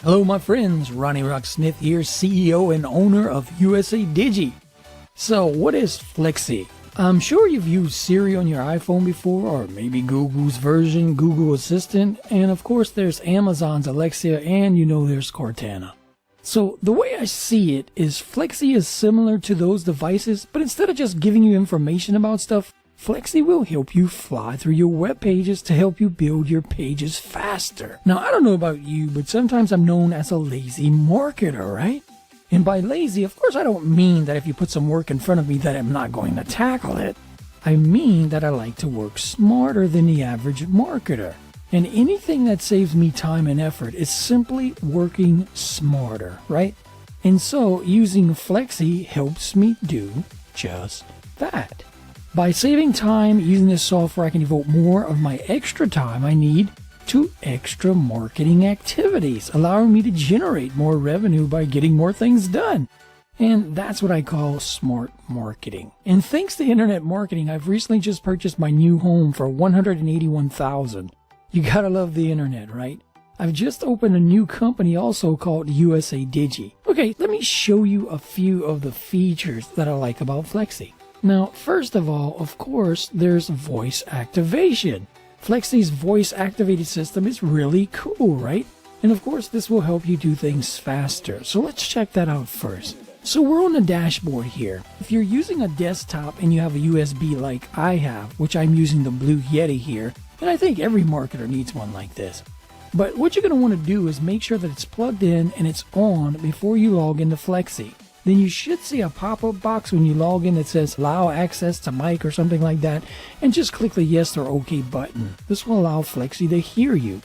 Hello my friends, Ronnie Rock Smith here, CEO and owner of USA Digi. So what is Flexi? I'm sure you've used Siri on your iPhone before, or maybe Google's version, Google Assistant, and of course there's Amazon's Alexa, and there's Cortana. So the way I see it is Flexi is similar to those devices, but instead of just giving you information about stuff, Flexi will help you fly through your web pages to help you build your pages faster. Now, I don't know about you, but sometimes I'm known as a lazy marketer, right? And by lazy, of course, I don't mean that if you put some work in front of me that I'm not going to tackle it. I mean that I like to work smarter than the average marketer. And anything that saves me time and effort is simply working smarter, right? And so using Flexi helps me do just that. By saving time using this software, I can devote more of my extra time I need to extra marketing activities, allowing me to generate more revenue by getting more things done. And that's what I call smart marketing. And thanks to internet marketing, I've recently just purchased my new home for $181,000. You gotta love the internet, right? I've just opened a new company also called USA Digi. Okay, let me show you a few of the features that I like about Flexi. Now, first of all, of course, there's voice activation. Flexi's voice-activated system is really cool, right? And of course, this will help you do things faster. So let's check that out first. So we're on the dashboard here. If you're using a desktop and you have a USB like I have, which I'm using the Blue Yeti here, and I think every marketer needs one like this. But what you're going to want to do is make sure that it's plugged in and it's on before you log into Flexi. Then you should see a pop-up box when you log in that says allow access to mic or something like that, and just click the yes or OK button. This will allow Flexi to hear you.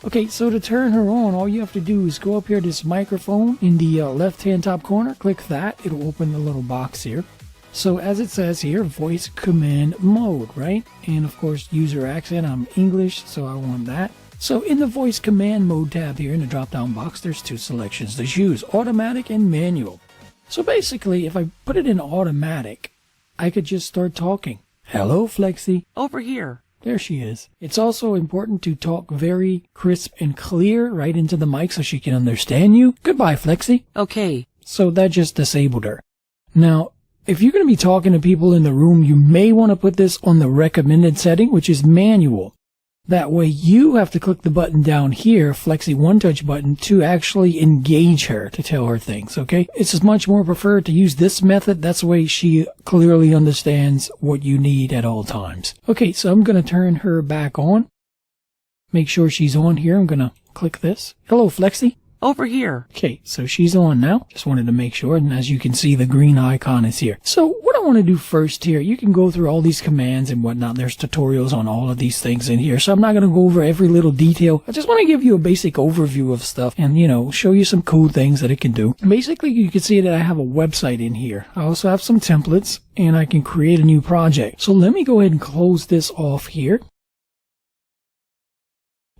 Okay, so to turn her on, all you have to do is go up here to this microphone in the left-hand top corner, click that, it'll open the little box here. So as it says here, voice command mode, right? And of course user accent, I'm English, so I want that. So in the voice command mode tab here in the drop-down box, there's two selections to choose, automatic and manual. So basically, if I put it in automatic, I could just start talking. Hello, Flexi. Over here. There she is. It's also important to talk very crisp and clear right into the mic so she can understand you. Goodbye, Flexi. Okay. So that just disabled her. Now, if you're going to be talking to people in the room, you may want to put this on the recommended setting, which is manual. That way you have to click the button down here, Flexi One Touch button, to actually engage her, to tell her things, okay? It's much more preferred to use this method. That's the way she clearly understands what you need at all times. Okay, so I'm going to turn her back on. Make sure she's on here. I'm going to click this. Hello, Flexi. Over here. Okay, so she's on now. Just wanted to make sure, and as you can see, the green icon is here. So what I want to do first here, you can go through all these commands and whatnot. There's tutorials on all of these things in here, so I'm not going to go over every little detail. I just want to give you a basic overview of stuff and, show you some cool things that it can do. Basically, you can see that I have a website in here. I also have some templates, and I can create a new project. So let me go ahead and close this off here,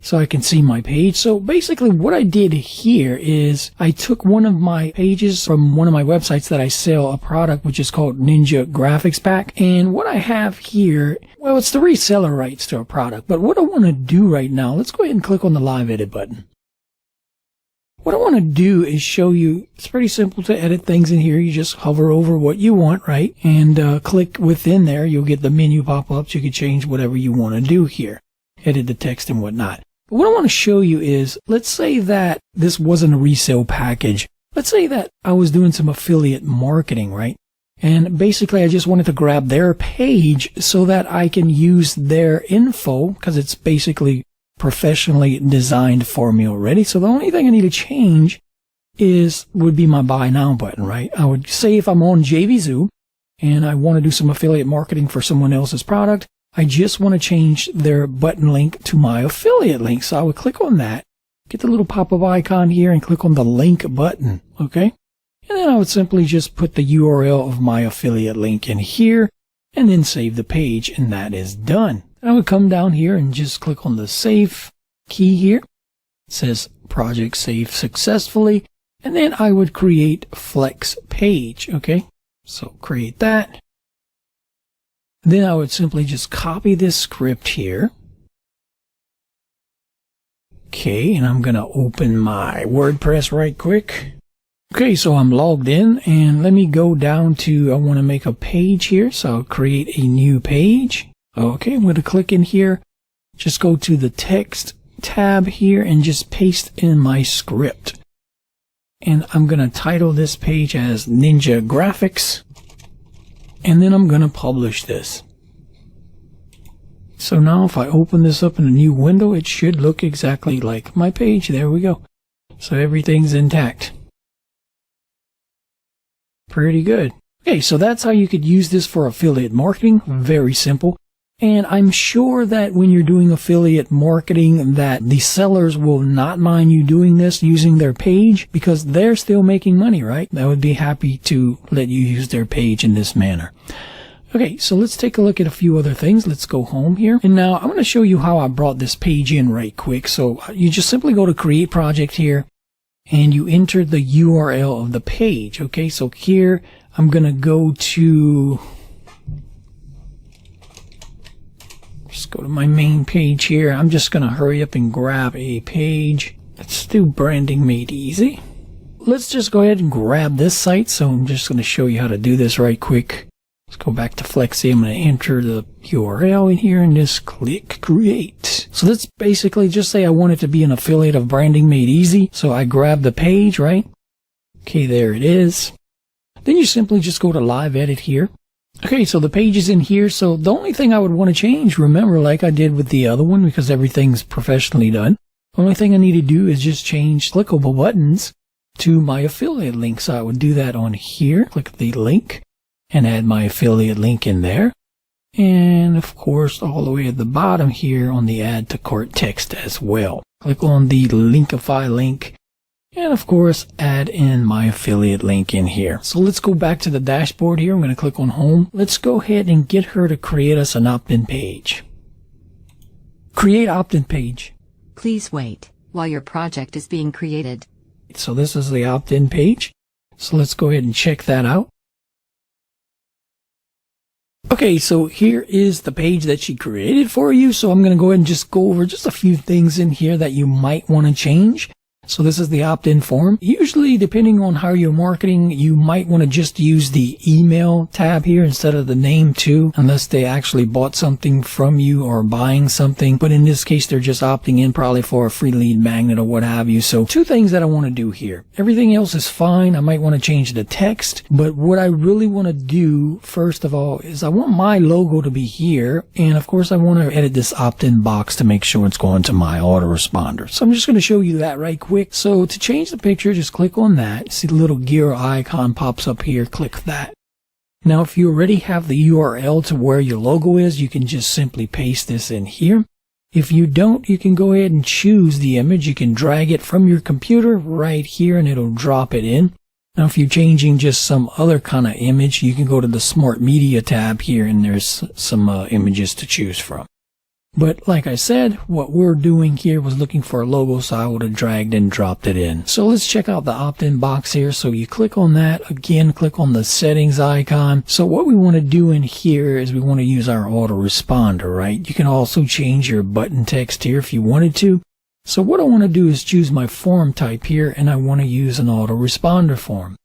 so I can see my page. So basically what I did here is I took one of my pages from one of my websites that I sell a product which is called Ninja Graphics Pack. And what I have here, well, it's the reseller rights to a product. But what I want to do right now, let's go ahead and click on the live edit button. What I want to do is show you, it's pretty simple to edit things in here. You just hover over what you want, right? And click within there. You'll get the menu pop-ups. You can change whatever you want to do here. Edit the text and whatnot. But what I want to show you is, let's say that this wasn't a resale package. Let's say that I was doing some affiliate marketing, right? And basically I just wanted to grab their page so that I can use their info, because it's basically professionally designed for me already. So the only thing I need to change would be my buy now button, right? I would say if I'm on JVZoo and I want to do some affiliate marketing for someone else's product, I just want to change their button link to my affiliate link. So I would click on that, get the little pop-up icon here and click on the link button, okay? And then I would simply just put the URL of my affiliate link in here and then save the page, and that is done. And I would come down here and just click on the save key here. It says project saved successfully. And then I would create flex page, okay? So create that. Then I would simply just copy this script here. Okay, and I'm gonna open my WordPress right quick. Okay, so I'm logged in, and let me go down to, I want to make a page here, so I'll create a new page. Okay, I'm going to click in here, just go to the text tab here, and just paste in my script. And I'm going to title this page as Ninja Graphics, and then I'm going to publish this. So now if I open this up in a new window, it should look exactly like my page. There we go. So everything's intact. Pretty good. Okay, so that's how you could use this for affiliate marketing. Very simple. And I'm sure that when you're doing affiliate marketing that the sellers will not mind you doing this using their page because they're still making money, right? They would be happy to let you use their page in this manner. Okay, so let's take a look at a few other things. Let's go home here. And now I'm going to show you how I brought this page in right quick. So you just simply go to Create Project here, and you enter the URL of the page. Okay, so here I'm going to go to, just go to my main page here. I'm just going to hurry up and grab a page. Let's do branding made easy. Let's just go ahead and grab this site. So I'm just going to show you how to do this right quick. Let's go back to Flexi. I'm going to enter the URL in here and just click create. So let's basically just say I want it to be an affiliate of branding made easy. So I grab the page, right? Okay, there it is. Then you simply just go to live edit here. Okay, so the page is in here. So the only thing I would want to change, remember, like I did with the other one, because everything's professionally done. The only thing I need to do is just change clickable buttons to my affiliate link. So I would do that on here. Click the link and add my affiliate link in there. And of course, all the way at the bottom here on the add to cart text as well. Click on the Linkify link. And of course, add in my affiliate link in here. So let's go back to the dashboard here. I'm going to click on home. Let's go ahead and get her to create us an opt-in page. Create opt-in page. Please wait while your project is being created. So this is the opt-in page. So let's go ahead and check that out. Okay, so here is the page that she created for you. So I'm going to go ahead and just go over just a few things in here that you might want to change. So this is the opt-in form. Usually, depending on how you're marketing, you might want to just use the email tab here instead of the name too, unless they actually bought something from you or buying something. But in this case, they're just opting in probably for a free lead magnet or what have you. So two things that I want to do here. Everything else is fine. I might want to change the text, but what I really want to do, first of all, is I want my logo to be here. And of course, I want to edit this opt-in box to make sure it's going to my autoresponder. So I'm just going to show you that right quick. So to change the picture, just click on that. See the little gear icon pops up here. Click that. Now, if you already have the URL to where your logo is, you can just simply paste this in here. If you don't, you can go ahead and choose the image. You can drag it from your computer right here and it'll drop it in. Now, if you're changing just some other kind of image, you can go to the Smart Media tab here and there's some images to choose from. But like I said, what we're doing here was looking for a logo, so I would have dragged and dropped it in. So let's check out the opt-in box here. So you click on that. Again, click on the settings icon. So what we want to do in here is we want to use our autoresponder, right? You can also change your button text here if you wanted to. So what I want to do is choose my form type here, and I want to use an autoresponder form.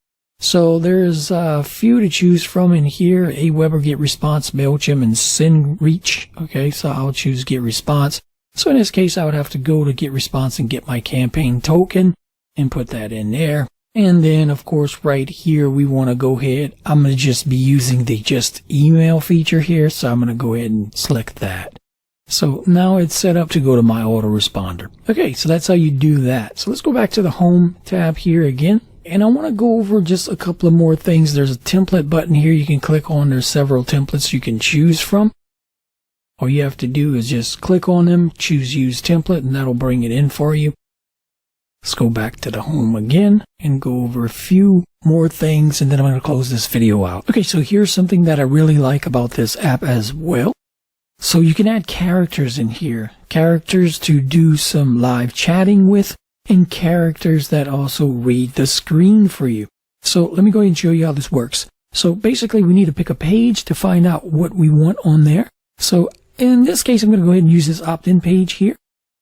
So there's a few to choose from in here: Aweber, GetResponse, MailChimp, and SendReach. Okay, so I'll choose GetResponse. So in this case, I would have to go to GetResponse and get my campaign token and put that in there. And then, of course, right here, we want to go ahead. I'm going to just be using the just email feature here. So I'm going to go ahead and select that. So now it's set up to go to my autoresponder. Okay, so that's how you do that. So let's go back to the home tab here again. And I want to go over just a couple of more things. There's a template button here you can click on. There's several templates you can choose from. All you have to do is just click on them, choose use template, and that'll bring it in for you. Let's go back to the home again and go over a few more things, and then I'm going to close this video out. Okay, so here's something that I really like about this app as well. So you can add characters in here, characters to do some live chatting with, and characters that also read the screen for you. So let me go ahead and show you how this works. So basically we need to pick a page to find out what we want on there. So in this case, I'm going to go ahead and use this opt-in page here.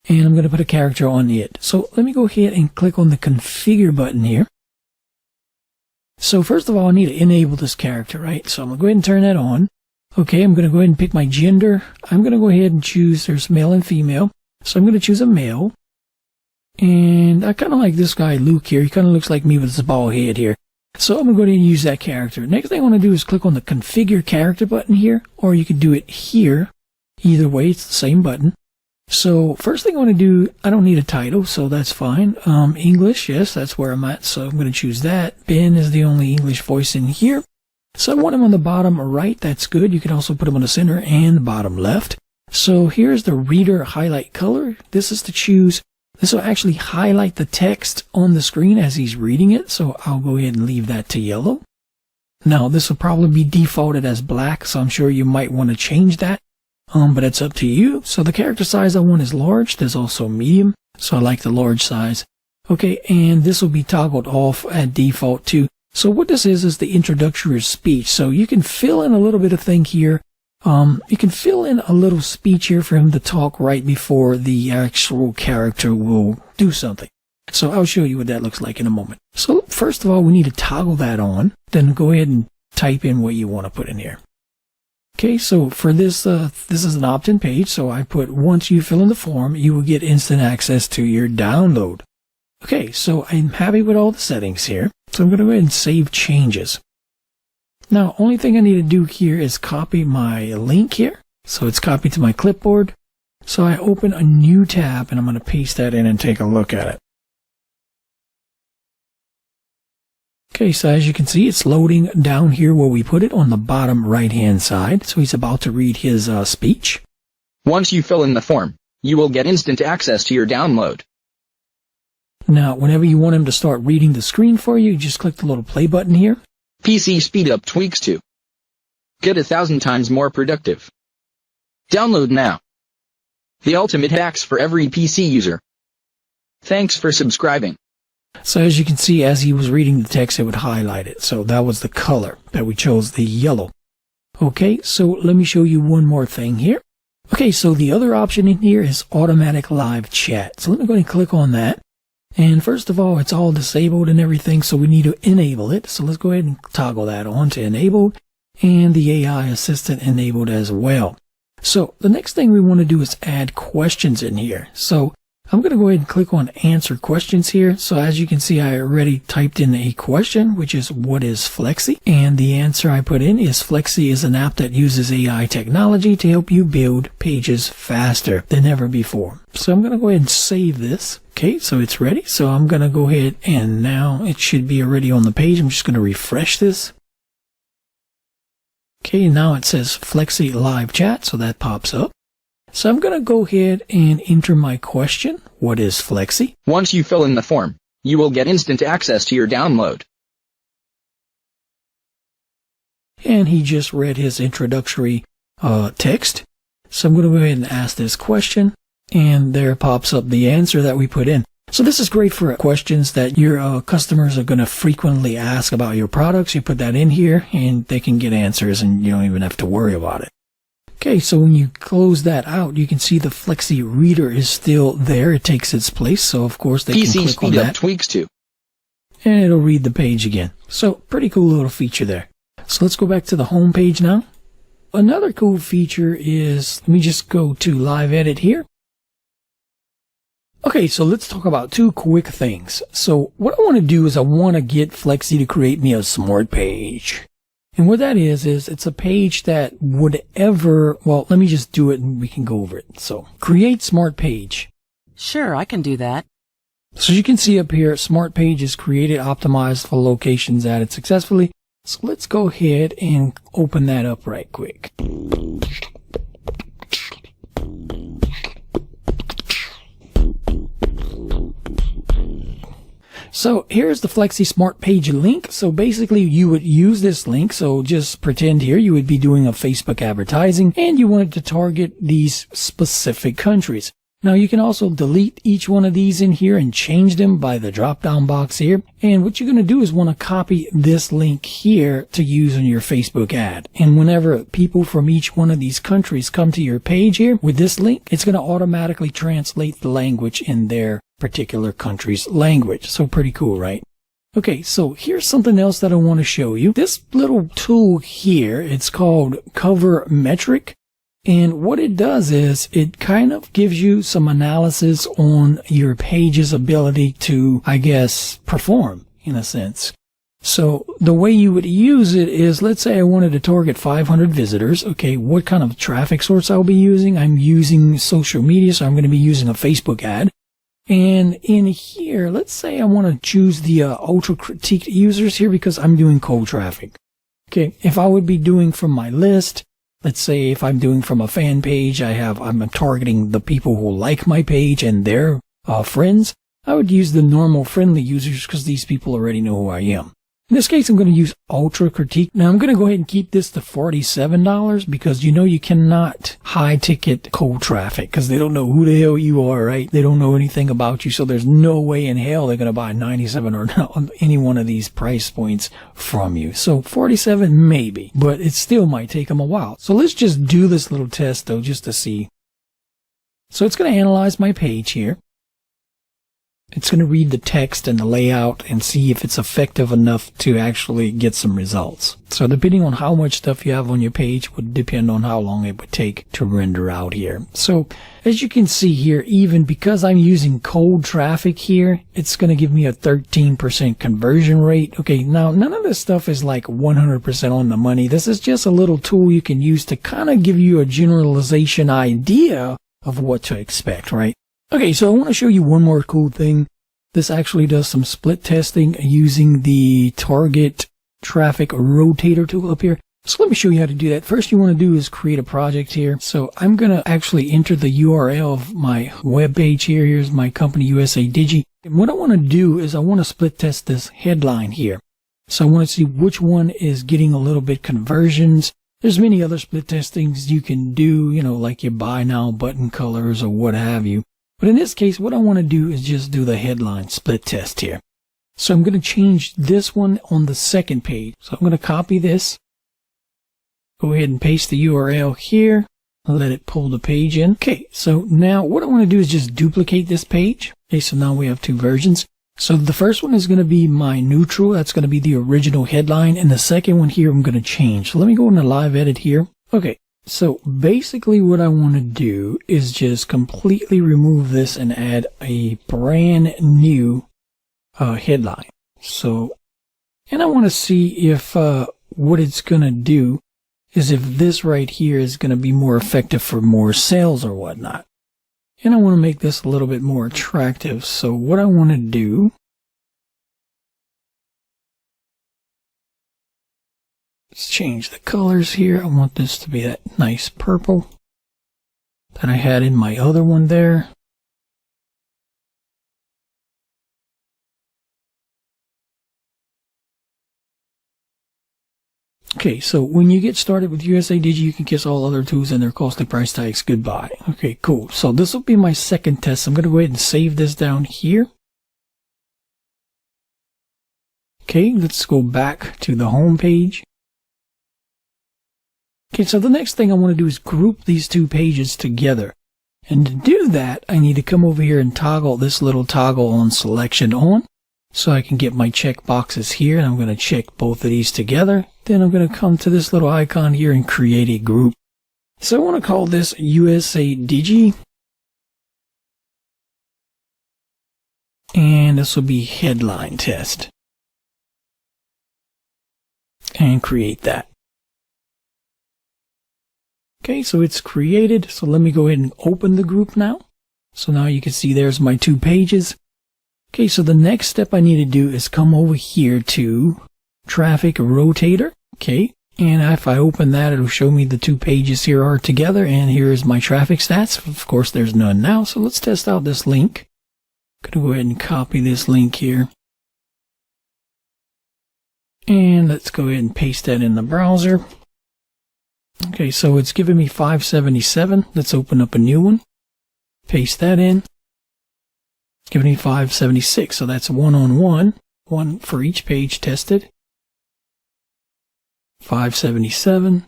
and I'm going to put a character on it. So let me go ahead and click on the configure button here. So first of all, I need to enable this character, right? So I'm going to go ahead and turn that on. Okay, I'm going to go ahead and pick my gender. I'm going to go ahead and choose, there's male and female. So I'm going to choose a male. And I kind of like this guy, Luke, here. He kind of looks like me with his bald head here. So I'm going to go ahead and use that character. Next thing I want to do is click on the configure character button here, or you can do it here. Either way, it's the same button. So first thing I want to do, I don't need a title, so that's fine. English, yes, that's where I'm at. So I'm going to choose that. Ben is the only English voice in here. So I want him on the bottom right. That's good. You can also put him on the center and the bottom left. So here's the reader highlight color. This is to choose. This will actually highlight the text on the screen as he's reading it. So I'll go ahead and leave that to yellow. Now this will probably be defaulted as black. So I'm sure you might want to change that. But it's up to you. So the character size I want is large. There's also medium. So I like the large size. Okay. And this will be toggled off at default too. So what this is the introductory speech. So you can fill in a little bit of thing here. You can fill in a little speech here for him to talk right before the actual character will do something. So I'll show you what that looks like in a moment. So first of all, we need to toggle that on. Then go ahead and type in what you want to put in here. Okay, so for this, this is an opt-in page. So I put, once you fill in the form, you will get instant access to your download. Okay, so I'm happy with all the settings here. So I'm going to go ahead and save changes. Now, only thing I need to do here is copy my link here. So it's copied to my clipboard. So I open a new tab and I'm going to paste that in and take a look at it. Okay, so as you can see, it's loading down here where we put it on the bottom right-hand side. So he's about to read his speech. Once you fill in the form, you will get instant access to your download. Now, whenever you want him to start reading the screen for you, just click the little play button here. PC speed up tweaks to get 1,000 times more productive. Download now. The ultimate hacks for every PC user. Thanks for subscribing. So as you can see, as he was reading the text, it would highlight it. So that was the color that we chose, the yellow. Okay, so let me show you one more thing here. Okay, so the other option in here is automatic live chat. So let me go ahead and click on that. And first of all, it's all disabled and everything, so we need to enable it. So let's go ahead and toggle that on to enabled, and the AI assistant enabled as well. So the next thing we want to do is add questions in here. So I'm going to go ahead and click on answer questions here. So as you can see, I already typed in a question, which is what is Flexy? And the answer I put in is Flexy is an app that uses AI technology to help you build pages faster than ever before. So I'm going to go ahead and save this. Okay, so it's ready. So I'm going to go ahead and now it should be already on the page. I'm just going to refresh this. Okay, now it says Flexy Live Chat, so that pops up. So I'm going to go ahead and enter my question. What is Flexy? Once you fill in the form, you will get instant access to your download. And he just read his introductory text. So I'm going to go ahead and ask this question. And there pops up the answer that we put in. So this is great for questions that your customers are going to frequently ask about your products. You put that in here and they can get answers and you don't even have to worry about it. Okay, so when you close that out, you can see the Flexy reader is still there. It takes its place. So of course they PC can click on speed up that. tweaks to. And it'll read the page again. So pretty cool little feature there. So let's go back to the home page now. Another cool feature is, let me just go to live edit here. Okay, so let's talk about two quick things. So what I want to do is I want to get Flexy to create me a smart page. And what that is it's a page that would ever, well, let me just do it and we can go over it. So create smart page. Sure, I can do that. So you can see up here, smart page is created, optimized for locations added successfully. So let's go ahead and open that up right quick. So here's the Flexy Smart Page link. So basically you would use this link. So just pretend here you would be doing a Facebook advertising and you wanted to target these specific countries. Now you can also delete each one of these in here and change them by the drop down box here. And what you're going to do is want to copy this link here to use on your Facebook ad. And whenever people from each one of these countries come to your page here with this link, it's going to automatically translate the language in their particular country's language. So pretty cool, right? Okay, so here's something else that I want to show you. This little tool here, it's called Cover Metric. And what it does is it kind of gives you some analysis on your page's ability to, I guess, perform in a sense. So the way you would use it is, let's say I wanted to target 500 visitors. Okay, what kind of traffic source I'll be using? I'm using social media, so I'm going to be using a Facebook ad. And in here, let's say I want to choose the ultra critiqued users here because I'm doing cold traffic. Okay, if I would be doing from my list, let's say if I'm doing from a fan page, I'm targeting the people who like my page and their friends, I would use the normal friendly users because these people already know who I am. In this case, I'm going to use Ultra Critique. Now, I'm going to go ahead and keep this to $47 because you cannot high ticket cold traffic because they don't know who the hell you are, right? They don't know anything about you. So there's no way in hell they're going to buy 97 or any one of these price points from you. So 47 maybe, but it still might take them a while. So let's just do this little test though, just to see. So it's going to analyze my page here. It's going to read the text and the layout and see if it's effective enough to actually get some results. So depending on how much stuff you have on your page would depend on how long it would take to render out here. So as you can see here, even because I'm using cold traffic here, it's going to give me a 13% conversion rate. Okay, now none of this stuff is like 100% on the money. This is just a little tool you can use to kind of give you a generalization idea of what to expect, right? Okay, so I want to show you one more cool thing. This actually does some split testing using the target traffic rotator tool up here. So let me show you how to do that. First you want to do is create a project here. So I'm going to actually enter the URL of my web page here. Here's my company USA Digi. And what I want to do is I want to split test this headline here. So I want to see which one is getting a little bit conversions. There's many other split testings you can do, like your buy now button colors or what have you. But in this case, what I want to do is just do the headline split test here. So I'm going to change this one on the second page. So I'm going to copy this. Go ahead and paste the URL here. Let it pull the page in. Okay, so now what I want to do is just duplicate this page. Okay, so now we have two versions. So the first one is going to be my neutral. That's going to be the original headline. And the second one here I'm going to change. So let me go into live edit here. Okay. So basically what I want to do is just completely remove this and add a brand new headline. So, and I want to see if what it's going to do is if this right here is going to be more effective for more sales or whatnot. And I want to make this a little bit more attractive. So what I want to do, let's change the colors here. I want this to be that nice purple that I had in my other one there. Okay, so when you get started with USA Digi, you can kiss all other tools and their costly price tags goodbye. Okay, cool. So this will be my second test. I'm going to go ahead and save this down here. Okay, let's go back to the home page. Okay, so the next thing I want to do is group these two pages together. And to do that, I need to come over here and toggle this little toggle on selection on. So I can get my check boxes here, and I'm going to check both of these together. Then I'm going to come to this little icon here and create a group. So I want to call this USA Digi. And this will be headline test. And create that. Okay, so it's created. So let me go ahead and open the group now. So now you can see there's my two pages. Okay, so the next step I need to do is come over here to Traffic Rotator. Okay, and if I open that, it'll show me the two pages here are together, and here's my traffic stats. Of course, there's none now, so let's test out this link. I'm going to go ahead and copy this link here. And let's go ahead and paste that in the browser. Okay, so it's giving me 577. Let's open up a new one. paste that in. It's giving me 576, so that's one for each page tested. 577.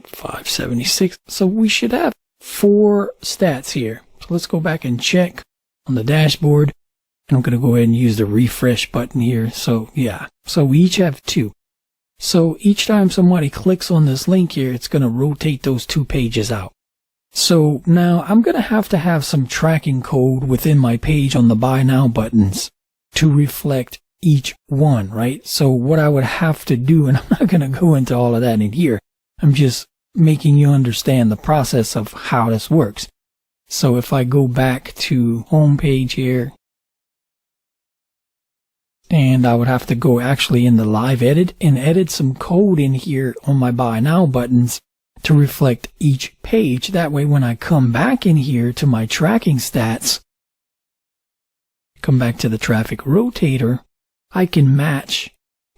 576. So we should have 4 stats here. So let's go back and check on the dashboard. And I'm going to go ahead and use the refresh button here. So yeah, so we each have 2. So each time somebody clicks on this link here, it's going to rotate those 2 pages out. So now I'm going to have some tracking code within my page on the buy now buttons to reflect each one, right? So what I would have to do, and I'm not going to go into all of that in here, I'm just making you understand the process of how this works. So if I go back to home page here, and I would have to go actually in the live edit and edit some code in here on my buy now buttons to reflect each page. That way when I come back in here to my tracking stats, come back to the traffic rotator, I can match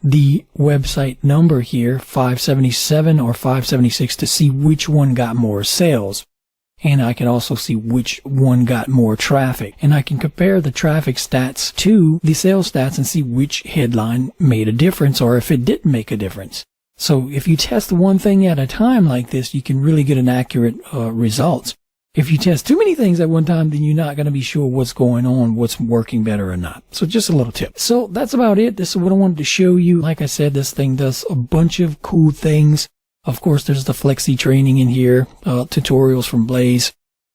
the website number here, 577 or 576, to see which one got more sales. And I can also see which one got more traffic. And I can compare the traffic stats to the sales stats and see which headline made a difference or if it didn't make a difference. So if you test one thing at a time like this, you can really get an accurate results. If you test too many things at one time, then you're not going to be sure what's going on, what's working better or not. So just a little tip. So that's about it. This is what I wanted to show you. Like I said, this thing does a bunch of cool things. Of course, there's the Flexi training in here, tutorials from Blaze.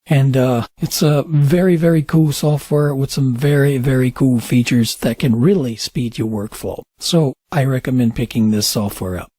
And it's a very, very cool software with some very, very cool features that can really speed your workflow. So I recommend picking this software up.